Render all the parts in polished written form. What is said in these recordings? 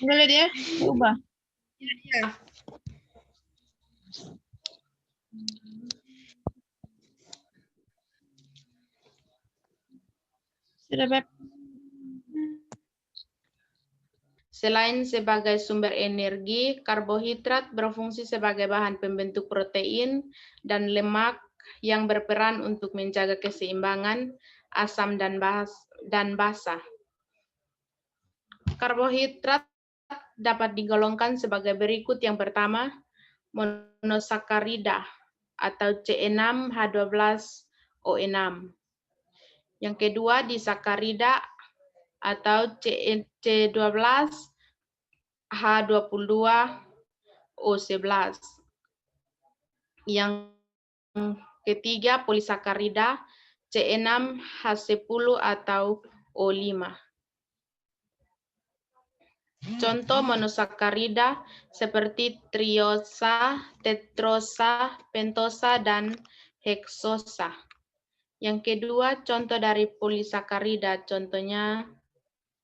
Boleh dia ubah. Ya. Sudah, Beb. Selain sebagai sumber energi, karbohidrat berfungsi sebagai bahan pembentuk protein dan lemak yang berperan untuk menjaga keseimbangan asam dan basa. Karbohidrat dapat digolongkan sebagai berikut. Yang pertama, monosakarida atau C6H12O6. Yang kedua, disakarida atau C12H22O11. Yang ketiga, polisakarida C6H10 atau O5. Contoh monosakarida seperti triosa, tetrosa, pentosa, dan heksosa. Yang kedua, contoh dari polisakarida, contohnya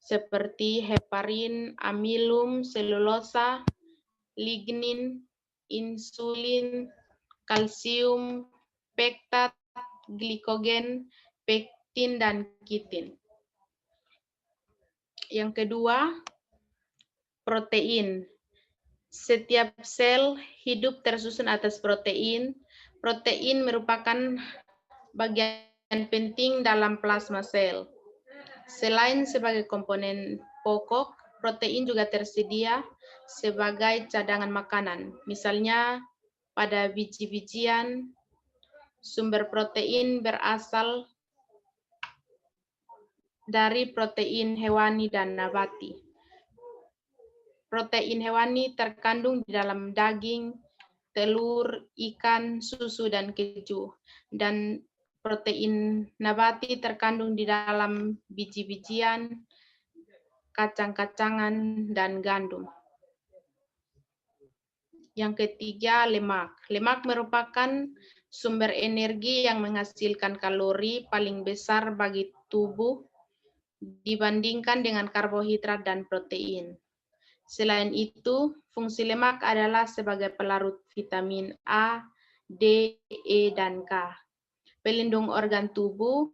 seperti heparin, amilum, selulosa, lignin, insulin, kalsium, pektat, glikogen, pektin, dan kitin. Yang kedua, protein. Setiap sel hidup tersusun atas protein. Protein merupakan bagian penting dalam plasma sel. Selain sebagai komponen pokok, protein juga tersedia sebagai cadangan makanan. Misalnya pada biji-bijian, sumber protein berasal dari protein hewani dan nabati. Protein hewani terkandung di dalam daging, telur, ikan, susu, dan keju. Dan protein nabati terkandung di dalam biji-bijian, kacang-kacangan, dan gandum. Yang ketiga, lemak. Lemak merupakan sumber energi yang menghasilkan kalori paling besar bagi tubuh dibandingkan dengan karbohidrat dan protein. Selain itu, fungsi lemak adalah sebagai pelarut vitamin A, D, E, dan K. Pelindung organ tubuh,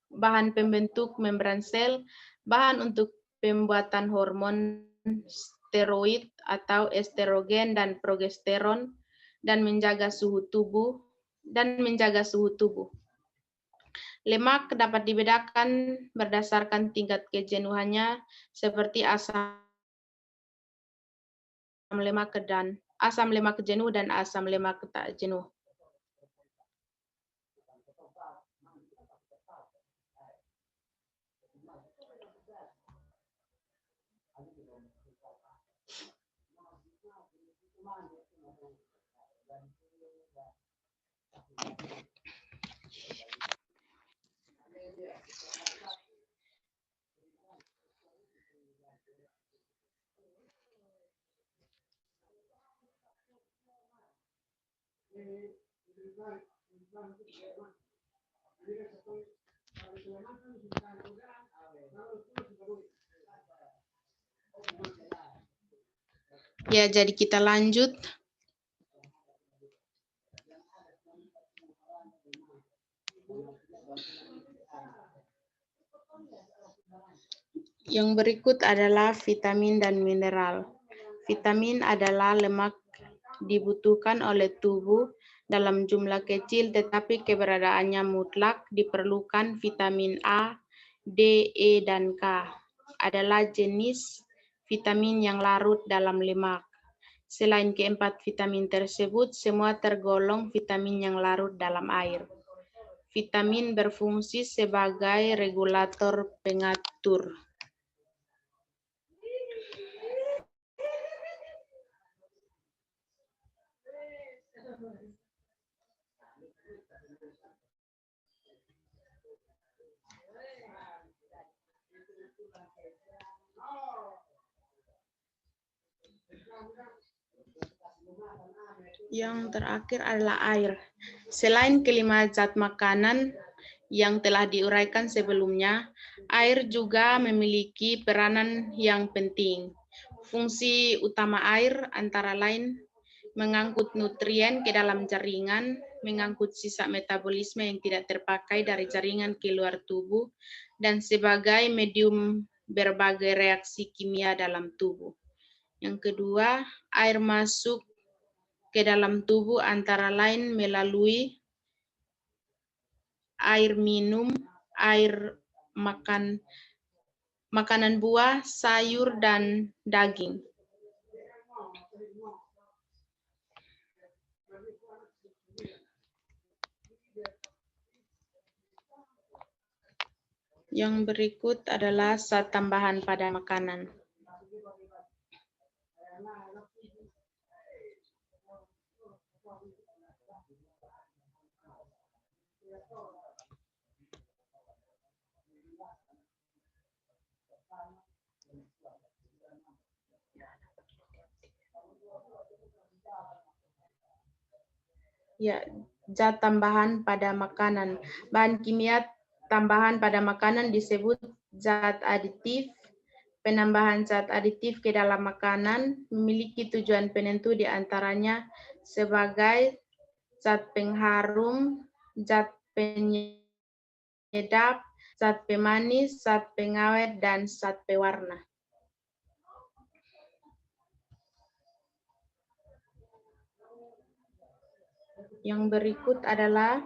bahan pembentuk membran sel, bahan untuk pembuatan hormon steroid atau estrogen dan progesteron, dan menjaga suhu tubuh. Lemak dapat dibedakan berdasarkan tingkat kejenuhannya, seperti asam lemak jenuh dan asam lemak tak jenuh. Ya, jadi kita lanjut. Yang berikut adalah vitamin dan mineral. Vitamin adalah lemak dibutuhkan oleh tubuh dalam jumlah kecil, tetapi keberadaannya mutlak. Diperlukan vitamin A, D, E, dan K. Adalah jenis vitamin yang larut dalam lemak. Selain keempat vitamin tersebut, semua tergolong vitamin yang larut dalam air. Vitamin berfungsi sebagai regulator pengatur. Yang terakhir adalah air. Selain kelima zat makanan yang telah diuraikan sebelumnya, air juga memiliki peranan yang penting. Fungsi utama air antara lain mengangkut nutrien ke dalam jaringan, mengangkut sisa metabolisme yang tidak terpakai dari jaringan keluar tubuh, dan sebagai medium berbagai reaksi kimia dalam tubuh. Yang kedua, air masuk ke dalam tubuh antara lain melalui air minum, air makanan buah, sayur, dan daging. Yang berikut adalah zat tambahan pada makanan. Ya, zat tambahan pada makanan. Bahan kimia tambahan pada makanan disebut zat aditif. Penambahan zat aditif ke dalam makanan memiliki tujuan penentu di antaranya sebagai zat pengharum, zat penyedap, zat pemanis, zat pengawet, dan zat pewarna. Yang berikut adalah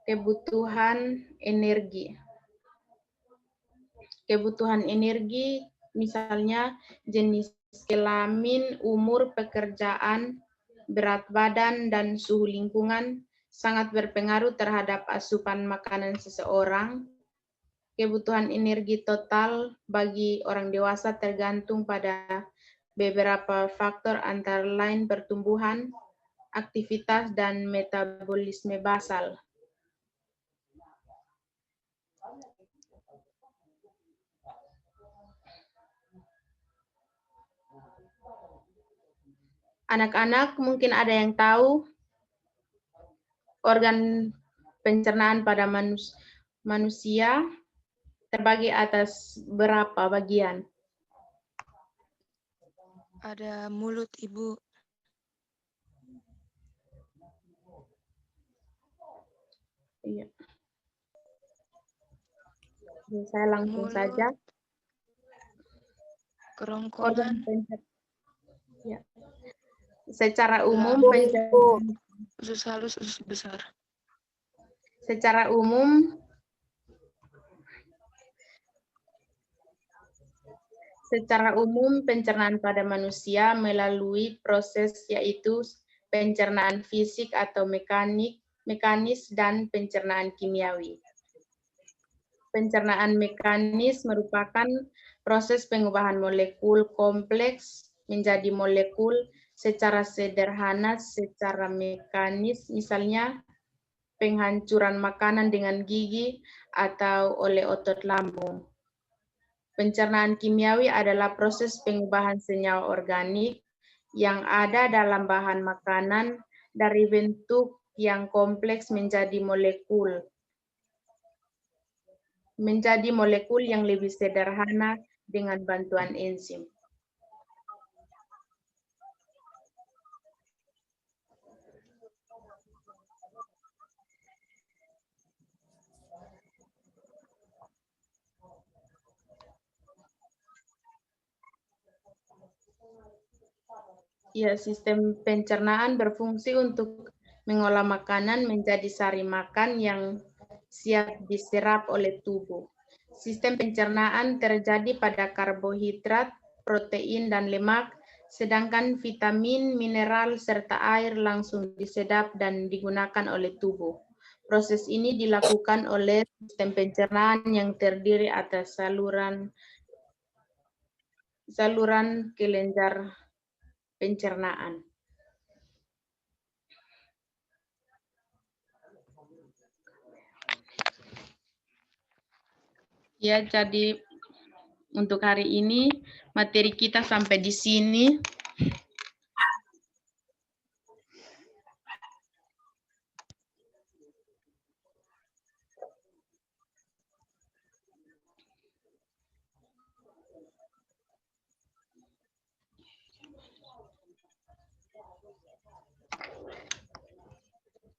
kebutuhan energi. Kebutuhan energi misalnya jenis kelamin, umur, pekerjaan, berat badan, dan suhu lingkungan sangat berpengaruh terhadap asupan makanan seseorang. Kebutuhan energi total bagi orang dewasa tergantung pada beberapa faktor antara lain pertumbuhan, aktivitas, dan metabolisme basal. Anak-anak mungkin ada yang tahu organ pencernaan pada manusia terbagi atas berapa bagian? Ada mulut, Ibu. Iya. Saya langsung Mulut, saja. kerongkongan, Ya. Secara umum usus halus, usus besar. Secara umum pencernaan pada manusia melalui proses yaitu pencernaan fisik atau mekanis dan pencernaan kimiawi. Pencernaan mekanis merupakan proses pengubahan molekul kompleks menjadi molekul secara sederhana, secara mekanis, misalnya penghancuran makanan dengan gigi atau oleh otot lambung. Pencernaan kimiawi adalah proses pengubahan senyawa organik yang ada dalam bahan makanan dari bentuk yang kompleks menjadi molekul yang lebih sederhana dengan bantuan enzim. Ya, sistem pencernaan berfungsi untuk mengolah makanan menjadi sari makan yang siap diserap oleh tubuh. Sistem pencernaan terjadi pada karbohidrat, protein, dan lemak, sedangkan vitamin, mineral, serta air langsung disedap dan digunakan oleh tubuh. Proses ini dilakukan oleh sistem pencernaan yang terdiri atas saluran kelenjar pencernaan. Ya, jadi untuk hari ini materi kita sampai di sini.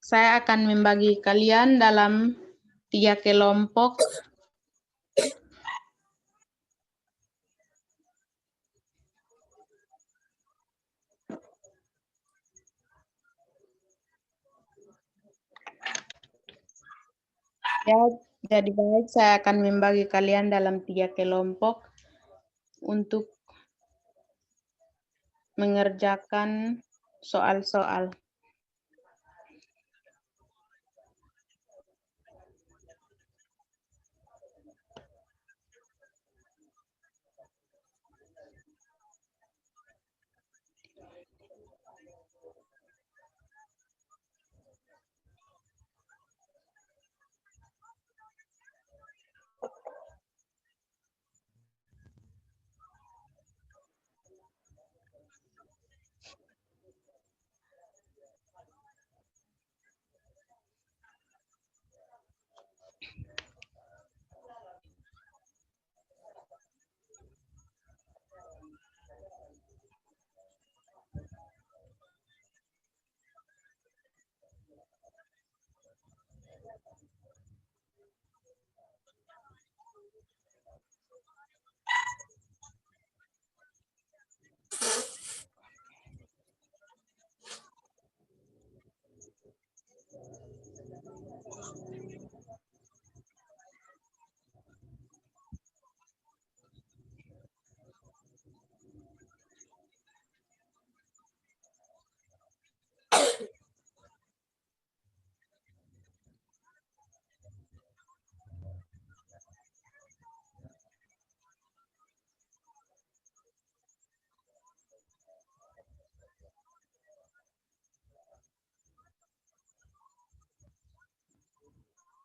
Saya akan membagi kalian dalam 3 kelompok. Ya, jadi baik, saya akan membagi kalian dalam 3 kelompok untuk mengerjakan soal-soal.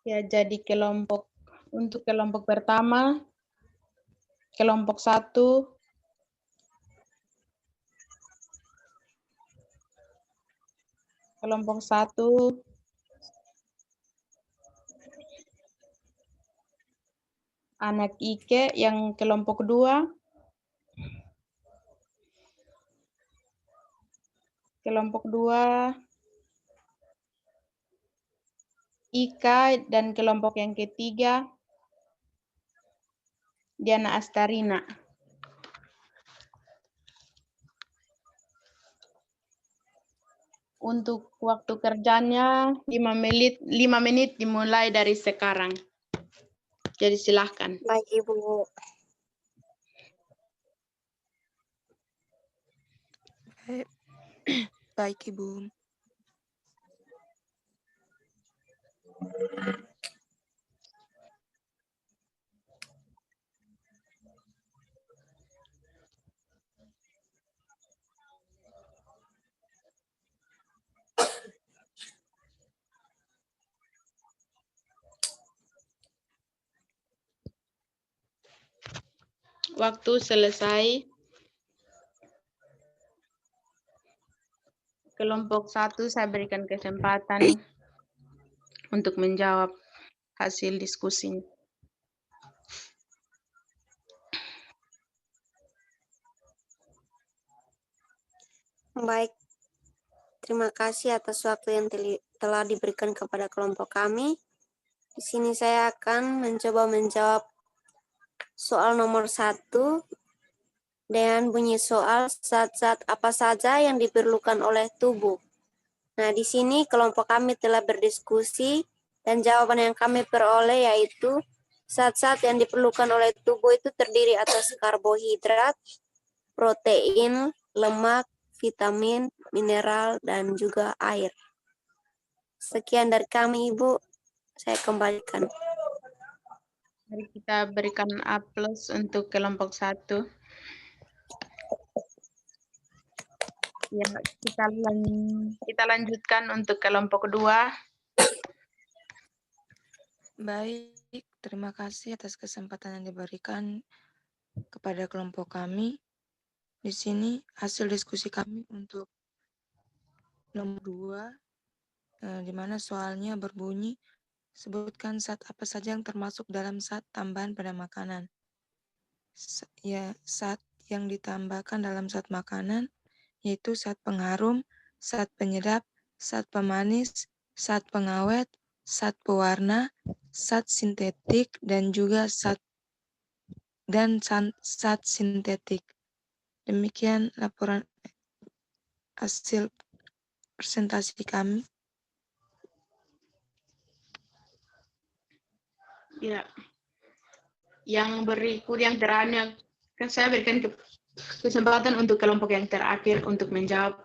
Ya, jadi untuk kelompok pertama, kelompok 1, anak Ike, yang kelompok 2, Ika, dan kelompok yang ketiga, Diana Astarina. Untuk waktu kerjanya 5 menit dimulai dari sekarang. Jadi silahkan. Baik, Ibu. Baik, Ibu. Waktu selesai. Kelompok 1 saya berikan kesempatan untuk menjawab hasil diskusinya. Baik. Terima kasih atas waktu yang telah diberikan kepada kelompok kami. Di sini saya akan mencoba menjawab soal nomor 1 dengan bunyi soal zat-zat apa saja yang diperlukan oleh tubuh. Nah, di sini kelompok kami telah berdiskusi dan jawaban yang kami peroleh yaitu zat-zat yang diperlukan oleh tubuh itu terdiri atas karbohidrat, protein, lemak, vitamin, mineral, dan juga air. Sekian dari kami, Ibu. Saya kembalikan. Mari kita berikan A+ untuk kelompok 1. Ya, kita lanjutkan untuk kelompok 2. Baik, terima kasih atas kesempatan yang diberikan kepada kelompok kami. Di sini hasil diskusi kami untuk nomor 2, di mana soalnya berbunyi, sebutkan zat apa saja yang termasuk dalam zat tambahan pada makanan. Zat yang ditambahkan dalam zat makanan yaitu zat pengharum, zat penyedap, zat pemanis, zat pengawet, zat pewarna, zat sintetik, dan juga zat sintetik. Demikian laporan hasil presentasi kami. Ya. Yang berikut yang terakhir, kan saya berikan kesempatan untuk kelompok yang terakhir untuk menjawab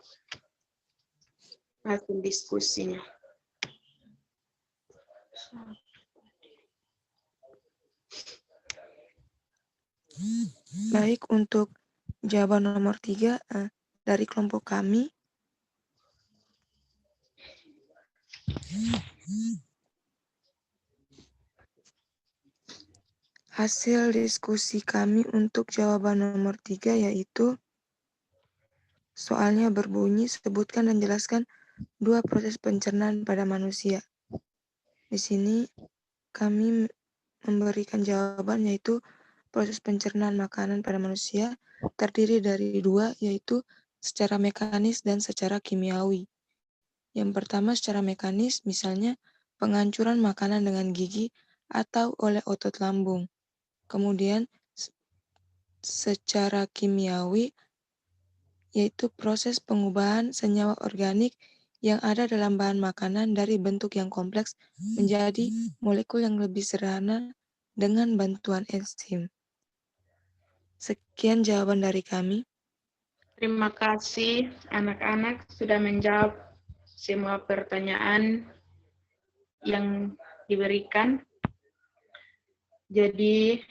hasil diskusinya. Baik, untuk jawaban nomor 3 dari kelompok kami. Hasil diskusi kami untuk jawaban nomor 3 yaitu soalnya berbunyi, sebutkan dan jelaskan 2 proses pencernaan pada manusia. Di sini kami memberikan jawaban yaitu proses pencernaan makanan pada manusia terdiri dari 2, yaitu secara mekanis dan secara kimiawi. Yang pertama secara mekanis, misalnya penghancuran makanan dengan gigi atau oleh otot lambung. Kemudian secara kimiawi, yaitu proses pengubahan senyawa organik yang ada dalam bahan makanan dari bentuk yang kompleks menjadi molekul yang lebih sederhana dengan bantuan enzim. Sekian jawaban dari kami. Terima kasih anak-anak sudah menjawab semua pertanyaan yang diberikan. Jadi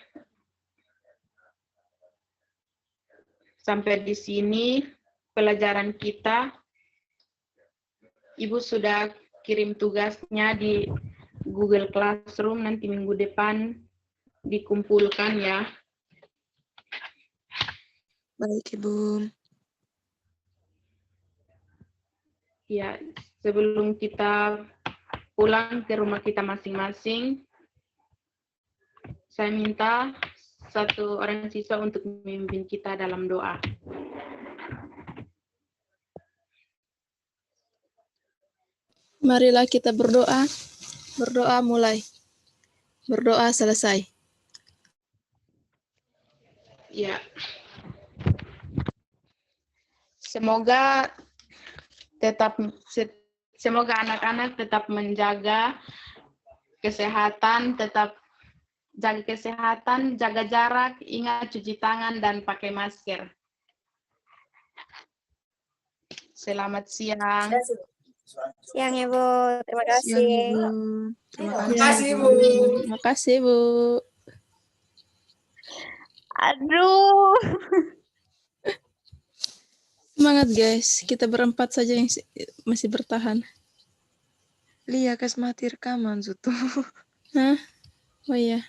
sampai di sini pelajaran kita. Ibu sudah kirim tugasnya di Google Classroom, nanti minggu depan dikumpulkan ya. Baik, Ibu. Ya, sebelum kita pulang ke rumah kita masing-masing, saya minta satu orang siswa untuk memimpin kita dalam doa. Marilah kita berdoa. Berdoa mulai. Berdoa selesai. Ya. Semoga anak-anak tetap menjaga kesehatan, tetap jaga kesehatan, jaga jarak, ingat cuci tangan dan pakai masker. Selamat siang. Siang ya, Bu. Terima kasih. Siang, Ibu. Terima kasih, Ya, Bu. Terima kasih, Bu. Aduh. Semangat, guys. Kita berempat saja yang masih bertahan. Lia, kas mati rekaman, Suto. Hah? Oh iya.